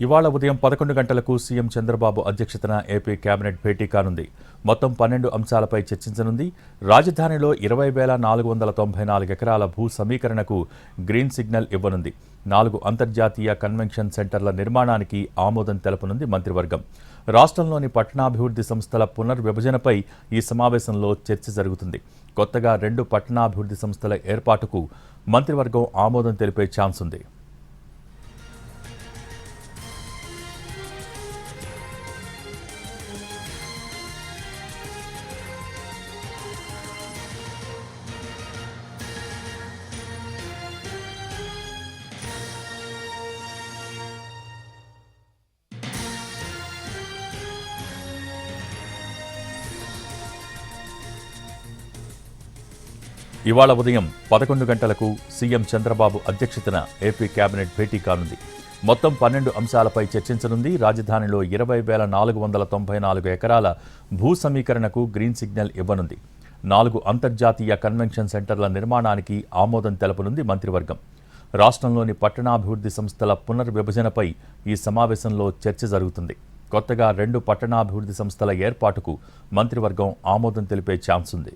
ఇవాళ ఉదయం 11 గంటలకు సీఎం చంద్రబాబు అధ్యక్షతన ఏపీ కేబినెట్ భేటీ కానుంది. మొత్తం 12 అంశాలపై చర్చించనుంది. రాజధానిలో 20,494 ఎకరాల భూ సమీకరణకు గ్రీన్ సిగ్నల్ ఇవ్వనుంది. 4 అంతర్జాతీయ కన్వెన్షన్ సెంటర్ల నిర్మాణానికి ఆమోదం తెలపనుంది మంత్రివర్గం. రాష్ట్రంలోని పట్టణాభివృద్ధి సంస్థల పునర్విభజనపై ఈ సమావేశంలో చర్చ జరుగుతుంది. కొత్తగా 2 పట్టణాభివృద్ధి సంస్థల ఏర్పాటుకు మంత్రివర్గం ఆమోదం తెలిపే ఛాన్స్ ఉంది. ఇవాళ ఉదయం 11 గంటలకు సీఎం చంద్రబాబు అధ్యక్షతన ఏపీ కేబినెట్ భేటీ కానుంది. మొత్తం 12 అంశాలపై చర్చించనుంది. రాజధానిలో 20,494 ఎకరాల భూ సమీకరణకు గ్రీన్ సిగ్నల్ ఇవ్వనుంది. 4 అంతర్జాతీయ కన్వెన్షన్ సెంటర్ల నిర్మాణానికి ఆమోదం తెలపనుంది మంత్రివర్గం. రాష్ట్రంలోని పట్టణాభివృద్ధి సంస్థల పునర్విభజనపై ఈ సమావేశంలో చర్చ జరుగుతుంది. కొత్తగా 2 పట్టణాభివృద్ధి సంస్థల ఏర్పాటుకు మంత్రివర్గం ఆమోదం తెలిపే ఛాన్స్ ఉంది.